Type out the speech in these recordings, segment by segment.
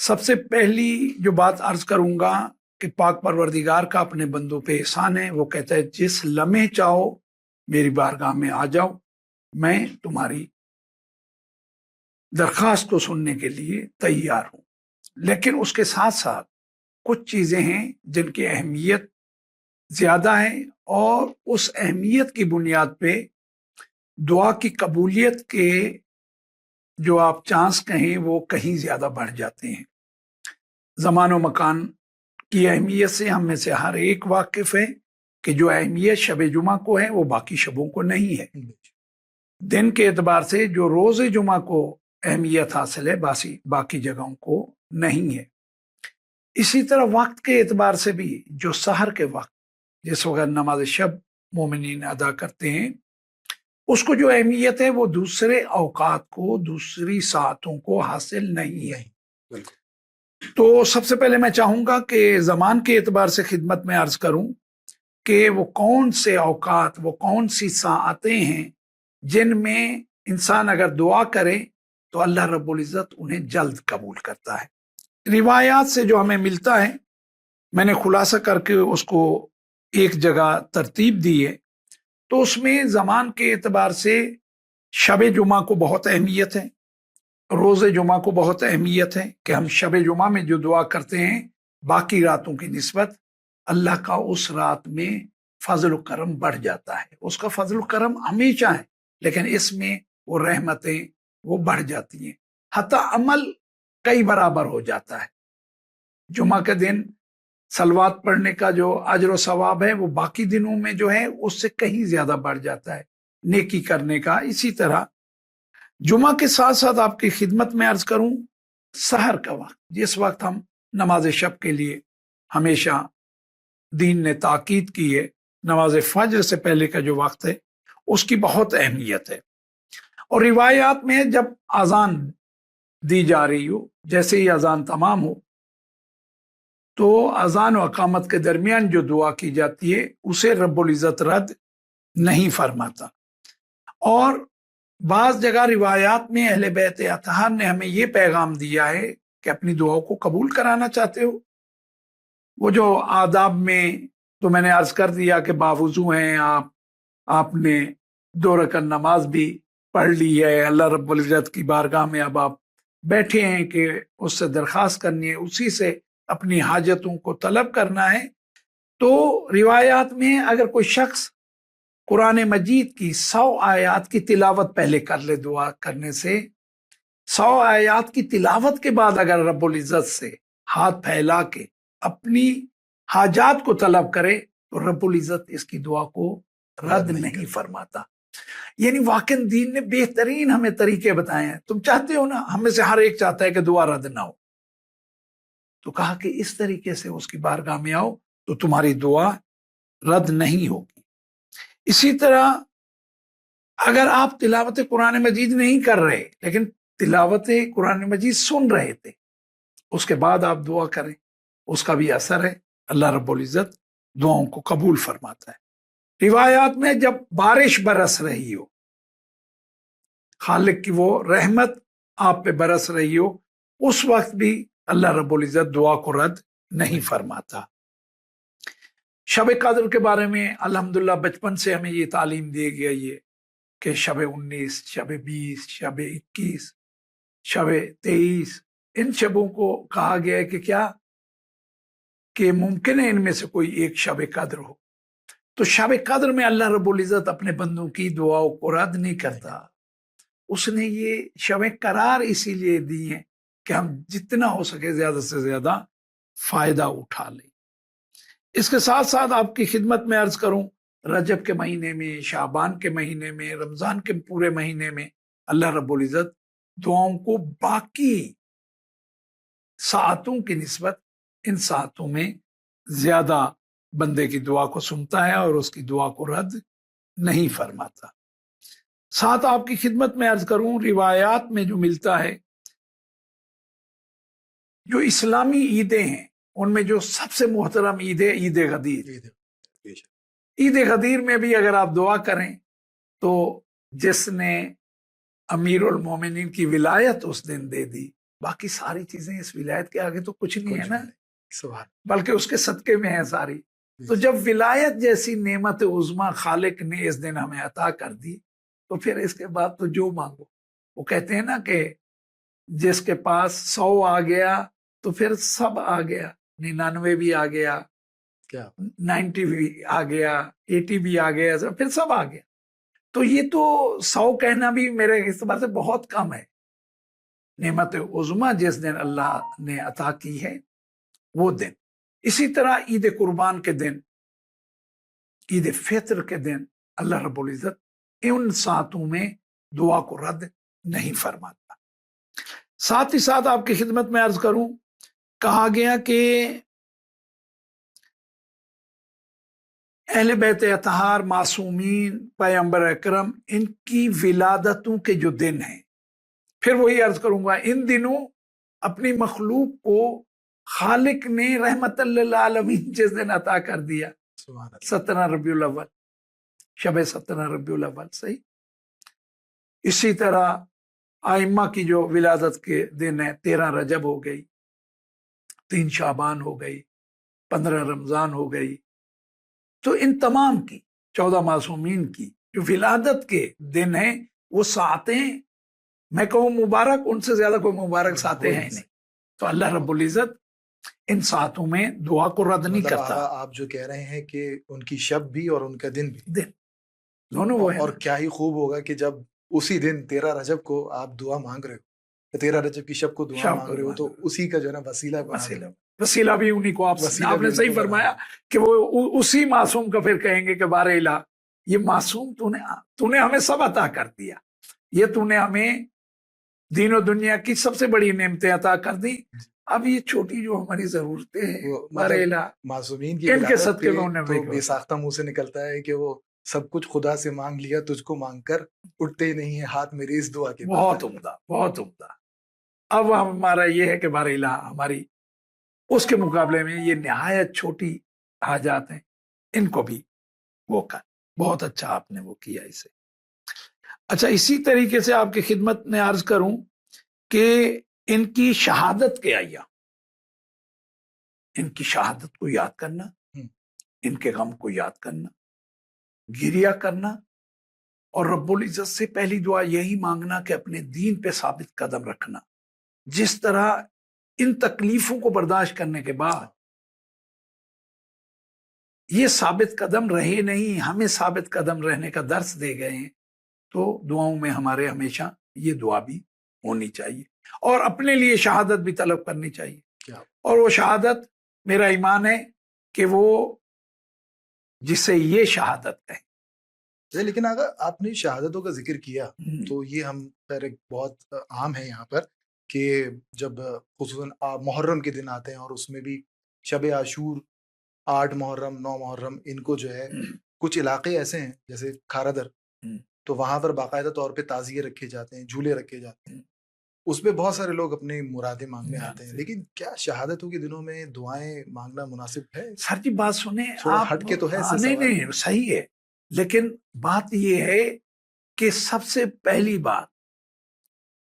سب سے پہلی جو بات عرض کروں گا کہ پاک پروردگار کا اپنے بندوں پہ احسان ہے. وہ کہتا ہے جس لمحے چاہو میری بارگاہ میں آ جاؤ، میں تمہاری درخواست کو سننے کے لیے تیار ہوں. لیکن اس کے ساتھ ساتھ کچھ چیزیں ہیں جن کی اہمیت زیادہ ہے، اور اس اہمیت کی بنیاد پہ دعا کی قبولیت کے جو آپ چانس کہیں وہ کہیں زیادہ بڑھ جاتے ہیں. زمان و مکان کی اہمیت سے ہم میں سے ہر ایک واقف ہے کہ جو اہمیت شب جمعہ کو ہے وہ باقی شبوں کو نہیں ہے. دن کے اعتبار سے جو روز جمعہ کو اہمیت حاصل ہے باقی جگہوں کو نہیں ہے. اسی طرح وقت کے اعتبار سے بھی جو سحر کے وقت جس وقت نماز شب مومنین ادا کرتے ہیں، اس کو جو اہمیت ہے وہ دوسرے اوقات کو، دوسری ساعتوں کو حاصل نہیں ہے. تو سب سے پہلے میں چاہوں گا کہ زمان کے اعتبار سے خدمت میں عرض کروں کہ وہ کون سے اوقات، وہ کون سی ساعتیں ہیں جن میں انسان اگر دعا کرے تو اللہ رب العزت انہیں جلد قبول کرتا ہے. روایات سے جو ہمیں ملتا ہے، میں نے خلاصہ کر کے اس کو ایک جگہ ترتیب دی ہے. تو اس میں زمان کے اعتبار سے شب جمعہ کو بہت اہمیت ہے، روز جمعہ کو بہت اہمیت ہے کہ ہم شب جمعہ میں جو دعا کرتے ہیں باقی راتوں کی نسبت اللہ کا اس رات میں فضل و کرم بڑھ جاتا ہے. اس کا فضل و کرم ہمیشہ ہے، لیکن اس میں وہ رحمتیں وہ بڑھ جاتی ہیں، حتی عمل کئی برابر ہو جاتا ہے. جمعہ کے دن صلوات پڑھنے کا جو اجر و ثواب ہے وہ باقی دنوں میں جو ہے اس سے کہیں زیادہ بڑھ جاتا ہے نیکی کرنے کا. اسی طرح جمعہ کے ساتھ ساتھ آپ کی خدمت میں عرض کروں سحر کا وقت، جس وقت ہم نماز شب کے لیے ہمیشہ دین نے تاکید کی ہے، نماز فجر سے پہلے کا جو وقت ہے اس کی بہت اہمیت ہے. اور روایات میں جب اذان دی جا رہی ہو، جیسے ہی اذان تمام ہو تو اذان و اقامت کے درمیان جو دعا کی جاتی ہے اسے رب العزت رد نہیں فرماتا. اور بعض جگہ روایات میں اہل بیت اطہار نے ہمیں یہ پیغام دیا ہے کہ اپنی دعاؤں کو قبول کرانا چاہتے ہو، وہ جو آداب میں تو میں نے عرض کر دیا کہ باوضو ہیں آپ نے 2 رکعت نماز بھی پڑھ لی ہے، اللہ رب العزت کی بارگاہ میں اب آپ بیٹھے ہیں کہ اس سے درخواست کرنی ہے، اسی سے اپنی حاجتوں کو طلب کرنا ہے. تو روایات میں اگر کوئی شخص قرآن مجید کی 100 آیات کی تلاوت پہلے کر لے، دعا کرنے سے 100 آیات کی تلاوت کے بعد اگر رب العزت سے ہاتھ پھیلا کے اپنی حاجات کو طلب کرے تو رب العزت اس کی دعا کو رد نہیں فرماتا. یعنی واقعی دین نے بہترین ہمیں طریقے بتائے ہیں. تم چاہتے ہو نا، ہمیں سے ہر ایک چاہتا ہے کہ دعا رد نہ ہو، تو کہا کہ اس طریقے سے اس کی بارگاہ میں آؤ تو تمہاری دعا رد نہیں ہوگی. اسی طرح اگر آپ تلاوت قرآن مجید نہیں کر رہے لیکن تلاوت قرآن مجید سن رہے تھے، اس کے بعد آپ دعا کریں، اس کا بھی اثر ہے، اللہ رب العزت دعاؤں کو قبول فرماتا ہے. روایات میں جب بارش برس رہی ہو، خالق کی وہ رحمت آپ پہ برس رہی ہو، اس وقت بھی اللہ رب العزت دعا کو رد نہیں فرماتا. شب قدر کے بارے میں الحمدللہ بچپن سے ہمیں یہ تعلیم دی گئی ہے کہ شب 19، شب 20، شب 21، شب 23، ان شبوں کو کہا گیا ہے کہ کیا کہ ممکن ہے ان میں سے کوئی ایک شب قدر ہو. تو شب قدر میں اللہ رب العزت اپنے بندوں کی دعاؤں کو رد نہیں کرتا. اس نے یہ شب قرار اسی لیے دی ہیں کہ ہم جتنا ہو سکے زیادہ سے زیادہ فائدہ اٹھا لیں. اس کے ساتھ ساتھ آپ کی خدمت میں عرض کروں رجب کے مہینے میں، شعبان کے مہینے میں، رمضان کے پورے مہینے میں اللہ رب العزت دعاؤں کو باقی ساعتوں کی نسبت ان ساعتوں میں زیادہ بندے کی دعا کو سنتا ہے اور اس کی دعا کو رد نہیں فرماتا. ساتھ آپ کی خدمت میں عرض کروں روایات میں جو ملتا ہے، جو اسلامی عیدیں ہیں ان میں جو سب سے محترم عید ہے عید غدیر. عید غدیر میں بھی اگر آپ دعا کریں تو جس نے امیر المومنین کی ولایت اس دن دے دی باقی ساری چیزیں اس ولایت کے آگے تو کچھ نہیں ہے نا، سبحان بلکہ اس کے صدقے میں ہے ساری. تو جب ولایت جیسی نعمت عظما خالق نے اس دن ہمیں عطا کر دی تو پھر اس کے بعد تو جو مانگو. وہ کہتے ہیں نا کہ جس کے پاس 100 آ گیا تو پھر سب آ گیا، 99 بھی آ گیا، کیا 90 بھی آ گیا، 80 بھی آ گیا، پھر سب آ گیا. تو یہ تو 100 کہنا بھی میرے اعتبار سے بہت کم ہے. نعمت عظما جس دن اللہ نے عطا کی ہے وہ دن. اسی طرح عید قربان کے دن، عید فطر کے دن اللہ رب العزت ان ساتوں میں دعا کو رد نہیں فرماتا. ساتھ ہی ساتھ آپ کی خدمت میں عرض کروں، کہا گیا کہ اہل بیت اطہار معصومین پیغمبر اکرم ان کی ولادتوں کے جو دن ہیں، پھر وہی عرض کروں گا، ان دنوں اپنی مخلوق کو خالق نے رحمت للعالمین جس دن عطا کر دیا، 17 ربیع الاول، شب 17 ربیع الاول. صحیح. اسی طرح ائمہ کی جو ولادت کے دن ہے، 13 رجب ہو گئی، 3 شعبان ہو گئی، 15 رمضان ہو گئی. تو ان تمام کی 14 معصومین کی جو ولادت کے دن ہیں وہ ساعتیں میں کہوں مبارک، ان سے زیادہ کوئی مبارک ساعتیں ہیں نہیں. تو اللہ رب العزت ان ساعتوں میں دعا کو رد نہیں کرتا. آپ جو کہہ رہے ہیں کہ ان کی شب بھی اور ان کا دن بھی، دن دونوں وہ ہیں. اور کیا ہی خوب ہوگا کہ جب اسی دن 13 رجب کو آپ دعا مانگ رہے ہو، 13 رجب کی شب کو دعا مانگ رہے ہو، تو اسی کا جو ہے نا وسیلہ بھی انہی کو آپ نے صحیح فرمایا کہ وہ اسی معصوم کا پھر کہیں گے کہ بار الہ، یہ معصوم تو نے ہمیں سب عطا کر دیا، یہ تو نے ہمیں دین و دنیا کی سب سے بڑی نعمتیں عطا کر دی، اب یہ چھوٹی جو ہماری ضرورتیں ہیں بار الہ معصومین کی ان کے صدقے میں انہیں تو بے ساختہ منہ سے نکلتا ہے کہ وہ سب کچھ خدا سے مانگ لیا، تجھ کو مانگ کر اٹھتے ہی نہیں ہے ہاتھ میری اس دعا کے. بہت عمدہ، بہت عمدہ. اب ہمارا یہ ہے کہ بار الہ ہماری اس کے مقابلے میں یہ نہایت چھوٹی حاجات ہیں، ان کو بھی وہ کر. بہت اچھا آپ نے وہ کیا اسے. اچھا، اسی طریقے سے آپ کی خدمت میں عرض کروں کہ ان کی شہادت کے ایام، ان کی شہادت کو یاد کرنا، ان کے غم کو یاد کرنا، گریہ کرنا، اور رب العزت سے پہلی دعا یہی مانگنا کہ اپنے دین پہ ثابت قدم رکھنا. جس طرح ان تکلیفوں کو برداشت کرنے کے بعد یہ ثابت قدم رہے نہیں، ہمیں ثابت قدم رہنے کا درس دے گئے ہیں، تو دعاؤں میں ہمارے ہمیشہ یہ دعا بھی ہونی چاہیے، اور اپنے لیے شہادت بھی طلب کرنی چاہیے. اور وہ شہادت میرا ایمان ہے کہ وہ جسے یہ شہادت ہے. لیکن اگر آپ نے شہادتوں کا ذکر کیا تو یہ ہم خیر ایک بہت عام ہے یہاں پر کہ جب خصوصاً محرم کے دن آتے ہیں، اور اس میں بھی شب عاشور، 8 محرم، 9 محرم، ان کو جو ہے کچھ علاقے ایسے ہیں جیسے کھارادر، تو وہاں پر باقاعدہ طور پہ تعزیے رکھے جاتے ہیں، جھولے رکھے جاتے ہیں، اس پہ بہت سارے لوگ اپنی مرادیں مانگنے آتے ہیں. لیکن کیا شہادتوں کے دنوں میں دعائیں مانگنا مناسب ہے؟ سر جی بات سنیں، ہٹ کے تو ہے. نہیں صحیح ہے، لیکن بات یہ ہے کہ سب سے پہلی بات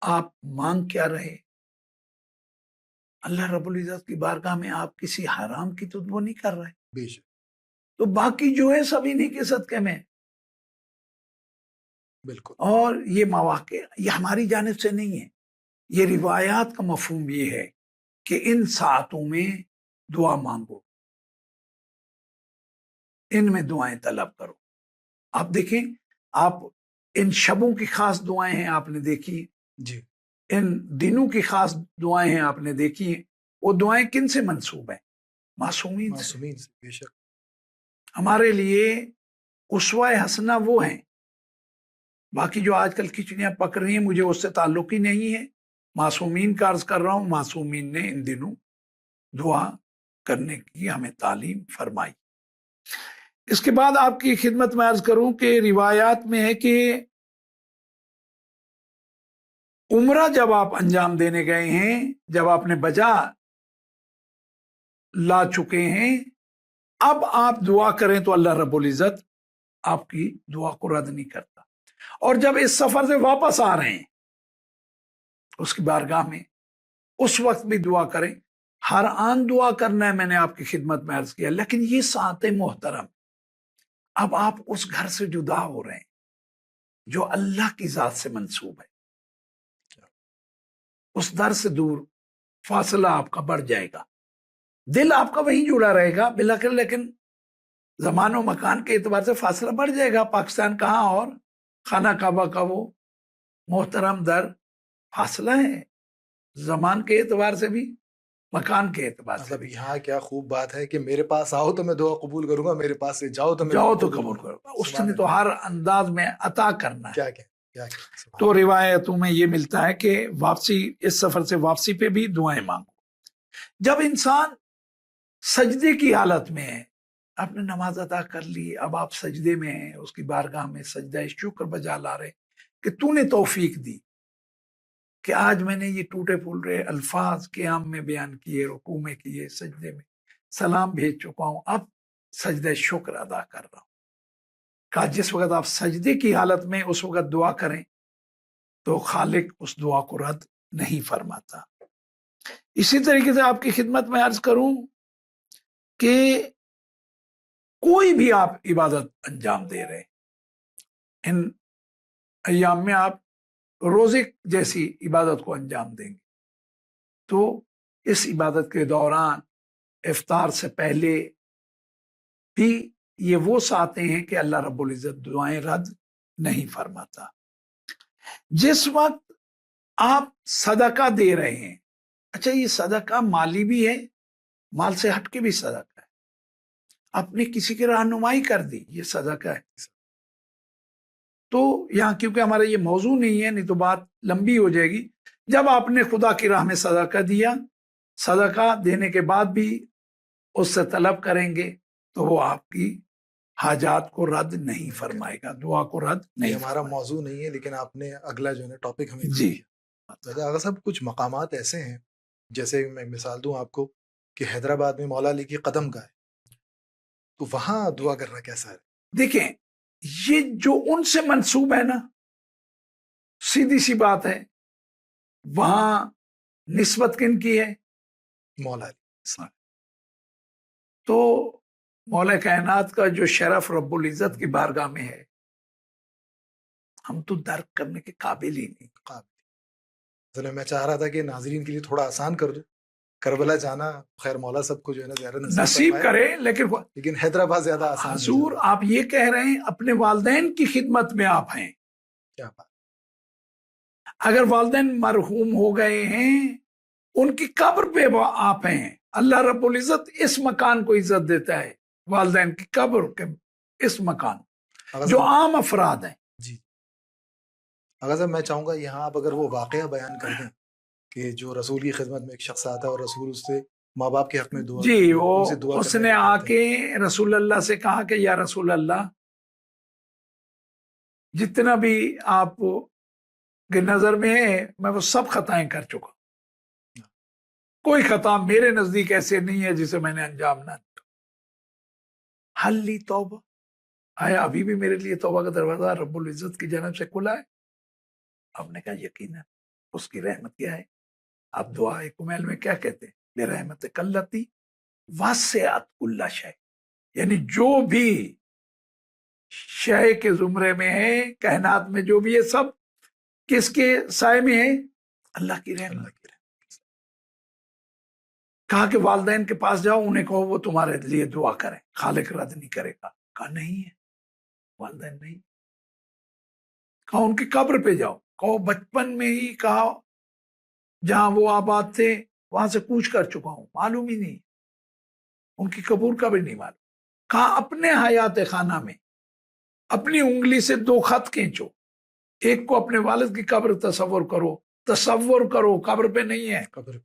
آپ مانگ کیا رہے. اللہ رب العزت کی بارگاہ میں آپ کسی حرام کی تو وہ نہیں کر رہے، بے شک. تو باقی جو ہے سب انہی کے صدقے میں. بالکل. اور یہ مواقع یہ ہماری جانب سے نہیں ہے، یہ روایات کا مفہوم یہ ہے کہ ان ساعتوں میں دعا مانگو، ان میں دعائیں طلب کرو. آپ دیکھیں، آپ ان شبوں کی خاص دعائیں ہیں آپ نے دیکھی، جی، ان دنوں کی خاص دعائیں ہیں آپ نے دیکھی ہیں. وہ دعائیں کن سے منسوب ہیں؟ معصومین سے. بے شک. ہمارے لیے اسوہ حسنہ وہ ہیں. باقی جو آج کل کھچڑیاں پک رہی ہیں مجھے اس سے تعلق ہی نہیں ہے، معصومین کا عرض کر رہا ہوں. معصومین نے ان دنوں دعا کرنے کی ہمیں تعلیم فرمائی. اس کے بعد آپ کی خدمت میں عرض کروں کہ روایات میں ہے کہ عمرہ جب آپ انجام دینے گئے ہیں، جب آپ نے بجا لا چکے ہیں، اب آپ دعا کریں تو اللہ رب العزت آپ کی دعا کو رد نہیں کرتا. اور جب اس سفر سے واپس آ رہے ہیں اس کی بارگاہ میں اس وقت بھی دعا کریں. ہر آن دعا کرنا ہے، میں نے آپ کی خدمت میں عرض کیا، لیکن یہ ساعت محترم، اب آپ اس گھر سے جدا ہو رہے ہیں جو اللہ کی ذات سے منسوب ہے، اس در سے دور، فاصلہ آپ کا بڑھ جائے گا. دل آپ کا وہیں جڑا رہے گا بالآخر، لیکن زمان و مکان کے اعتبار سے فاصلہ بڑھ جائے گا. پاکستان کہاں اور خانہ کعبہ کا وہ محترم در فاصلہ ہے، زمان کے اعتبار سے بھی، مکان کے اعتبار سے مطلب بھی. یہاں کیا خوب بات ہے کہ میرے پاس آؤ تو میں دعا قبول کروں گا، میرے پاس سے جاؤ تو میں جاؤ دعا تو قبول کرو. اس سبحان نے اللہ. تو ہر انداز میں عطا کرنا ہے. کیا کیا سبحان تو روایتوں میں یہ ملتا ہے کہ واپسی، اس سفر سے واپسی پہ بھی دعائیں مانگو. جب انسان سجدے کی حالت میں ہے، آپ نے نماز ادا کر لی، اب آپ سجدے میں ہیں، اس کی بارگاہ میں سجدہ شکر بجا لا رہے کہ تو نے توفیق دی کہ آج میں نے یہ ٹوٹے پھول رہے الفاظ قیام میں بیان کیے، رکوع میں کیے، سجدے میں سلام بھیج چکا ہوں، اب سجدہ شکر ادا کر رہا ہوں. کہا جس وقت آپ سجدے کی حالت میں اس وقت دعا کریں تو خالق اس دعا کو رد نہیں فرماتا. اسی طریقے سے آپ کی خدمت میں عرض کروں کہ کوئی بھی آپ عبادت انجام دے رہے، ان ایام میں آپ روزے جیسی عبادت کو انجام دیں گے تو اس عبادت کے دوران افطار سے پہلے بھی یہ وہ ساعتیں ہیں کہ اللہ رب العزت دعائیں رد نہیں فرماتا. جس وقت آپ صدقہ دے رہے ہیں، اچھا یہ صدقہ مالی بھی ہے، مال سے ہٹ کے بھی صدقہ ہے، اپنے کسی کی رہنمائی کر دی، یہ صدقہ ہے. تو یہاں کیونکہ ہمارا یہ موضوع نہیں ہے، نہیں تو بات لمبی ہو جائے گی. جب آپ نے خدا کی راہ میں صدقہ دیا، صدقہ دینے کے بعد بھی اس سے طلب کریں گے تو وہ آپ کی حاجات کو رد نہیں فرمائے گا، دعا کو رد یہ نہیں ہمارا فرمائے گا. موضوع نہیں ہے، لیکن آپ نے اگلا جو ہے نا ٹاپک ہمیں جی دیا. آغا صاحب کچھ مقامات ایسے ہیں، جیسے میں مثال دوں آپ کو کہ حیدرآباد میں مولا علی کی قدم کا ہے، تو وہاں دعا کرنا کیسا ہے؟ دیکھیں، یہ جو ان سے منسوب ہے نا، سیدھی سی بات ہے، وہاں نسبت کن کی ہے؟ مولا علی. تو مولا کائنات کا جو شرف رب العزت کی بارگاہ میں ہے، ہم تو درک کرنے کے قابل ہی نہیں. اصل میں چاہ رہا تھا کہ ناظرین کے لیے تھوڑا آسان کر دوں، کربلا جانا خیر مولا سب کو جو ہے نا زیادہ نصیب فرمائے، کرے، لیکن حیدرآباد زیادہ آسان حضور آپ یہ کہہ رہے ہیں اپنے والدین کی خدمت میں آپ ہیں. کیا بات. اگر والدین مرحوم ہو گئے ہیں، ان کی قبر پہ آپ ہیں، اللہ رب العزت اس مکان کو عزت دیتا ہے، والدین کی قبر کے اس مکان جو عام افراد ہیں. جی اگر صاحب میں چاہوں گا یہاں آپ اگر وہ واقعہ بیان کر دیں کہ جو رسول کی خدمت میں ایک شخص آتا ہے اور رسول اس سے ماں باپ کے حق میں دعا جی، ان سے دعا اس کرنے نے کو آ کہتے ہیں. کے رسول اللہ سے کہا کہ یا رسول اللہ، جتنا بھی آپ کے نظر میں ہے میں وہ سب خطائیں کر چکا، کوئی خطا میرے نزدیک ایسے نہیں ہے جسے میں نے انجام نہ دیا. حل لی توبہ، آیا ابھی بھی میرے لیے توبہ کا دروازہ رب العزت کی جانب سے کھلا ہے؟ آپ نے کہا یقیناً، اس کی رحمت کیا ہے؟ آپ دعا کمیل میں کیا کہتے ہیں؟ بے رحمت کلتی واسعت کل شے، یعنی جو بھی شے کے زمرے میں ہے، کائنات میں جو بھی ہے، سب کس کے سائے میں ہے؟ اللہ کی رحمت. کہا کہ والدین کے پاس جاؤ، انہیں کہو وہ تمہارے لیے دعا کریں، خالق رد نہیں کرے گا. کہا نہیں ہے، والدین نہیں. کہا ان کی قبر پہ جاؤ، کہو بچپن میں ہی کہا جہاں وہ آباد تھے وہاں سے کوچ کر چکا ہوں، معلوم ہی نہیں، ان کی قبر کا بھی نہیں معلوم. کہا اپنے حیات خانہ میں اپنی انگلی سے 2 خط کھینچو، ایک کو اپنے والد کی قبر تصور کرو، قبر پہ نہیں ہے. قبر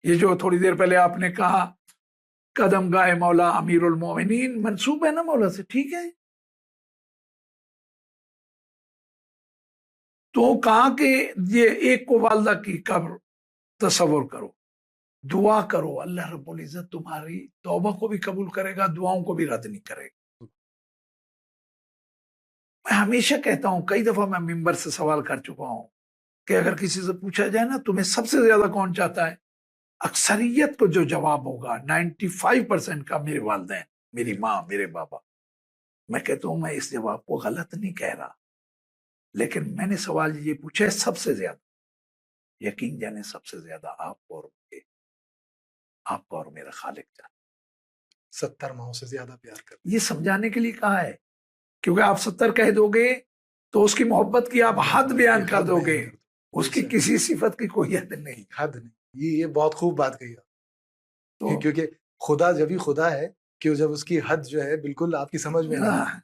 یہ جو تھوڑی دیر پہلے آپ نے کہا قدم گائے مولا امیر المومنین، منسوب ہے نا مولا سے، ٹھیک ہے. تو کہا کہ یہ ایک کو والدہ کی قبر تصور کرو، دعا کرو، اللہ رب العزت تمہاری توبہ کو بھی قبول کرے گا، دعاؤں کو بھی رد نہیں کرے گا. میں ہمیشہ کہتا ہوں، کئی دفعہ میں ممبر سے سوال کر چکا ہوں کہ اگر کسی سے پوچھا جائے نا تمہیں سب سے زیادہ کون چاہتا ہے، اکثریت کو جو جواب ہوگا 95% کا میرے والدین، میری ماں، میرے بابا۔ میں کہتا ہوں میں اس جواب کو غلط نہیں کہہ رہا، لیکن میں نے سوال یہ پوچھا ہے سب سے زیادہ، یقین جانے سب سے زیادہ آپ کو اور میرا خالق جانے۔ 70 ماہوں سے زیادہ پیار کرتے یہ سمجھانے کے لیے کہا ہے، کیونکہ آپ 70 کہہ دو گے تو اس کی محبت کی آپ حد بیان کر دو گے، اس کی کسی صفت کی کوئی حد نہیں۔ حد نہیں، یہ بہت خوب بات کہی آپ، تو کیونکہ خدا جب ہی خدا ہے کہ جب اس کی حد جو ہے بالکل آپ کی سمجھ میں نہ آئے،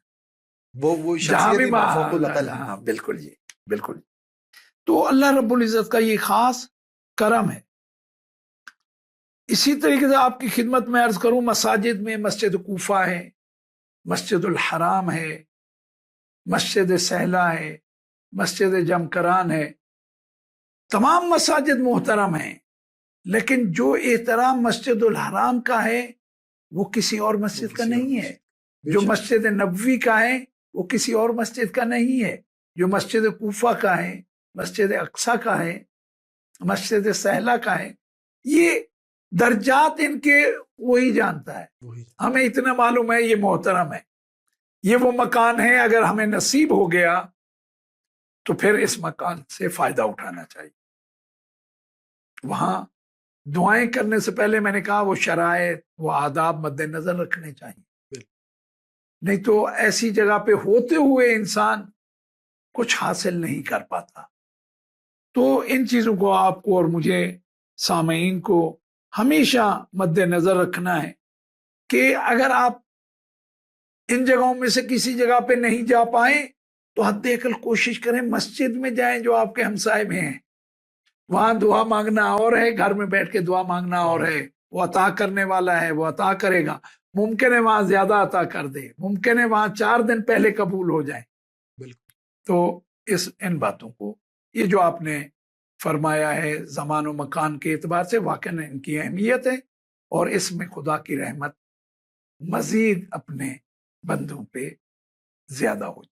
وہ جہاں بھی شخصیت ما فوق العقل ہے۔ ہاں بالکل جی، بالکل۔ تو اللہ رب العزت کا یہ خاص کرم ہے۔ اسی طریقے سے آپ کی خدمت میں عرض کروں، مساجد میں مسجد کوفہ ہے، مسجد الحرام ہے، مسجد سہلا ہے، مسجد جمکران ہے، تمام مساجد محترم ہیں، لیکن جو احترام مسجد الحرام کا ہے وہ کسی اور مسجد کا نہیں ہے، جو مسجد نبوی کا ہے وہ کسی اور مسجد کا نہیں ہے، جو مسجد کوفہ کا ہے، مسجد اقصی کا ہے، مسجد سہلا کا ہے، یہ درجات ان کے وہی جانتا ہے۔ ہمیں اتنا معلوم ہے یہ محترم ہے، یہ وہ مکان ہے، اگر ہمیں نصیب ہو گیا تو پھر اس مکان سے فائدہ اٹھانا چاہیے۔ وہاں دعائیں کرنے سے پہلے میں نے کہا وہ شرائط، وہ آداب مد نظر رکھنے چاہیے، نہیں تو ایسی جگہ پہ ہوتے ہوئے انسان کچھ حاصل نہیں کر پاتا۔ تو ان چیزوں کو آپ کو اور مجھے، سامعین کو ہمیشہ مد نظر رکھنا ہے کہ اگر آپ ان جگہوں میں سے کسی جگہ پہ نہیں جا پائیں تو حد اقل کوشش کریں مسجد میں جائیں جو آپ کے ہمسائے میں ہیں۔ وہاں دعا مانگنا اور ہے، گھر میں بیٹھ کے دعا مانگنا اور ہے۔ وہ عطا کرنے والا ہے، وہ عطا کرے گا۔ ممکن ہے وہاں زیادہ عطا کر دے، ممکن ہے وہاں 4 دن پہلے قبول ہو جائیں۔ بالکل۔ تو ان باتوں کو، یہ جو آپ نے فرمایا ہے زمان و مکان کے اعتبار سے واقعاً ان کی اہمیت ہے، اور اس میں خدا کی رحمت مزید اپنے بندوں پہ زیادہ ہو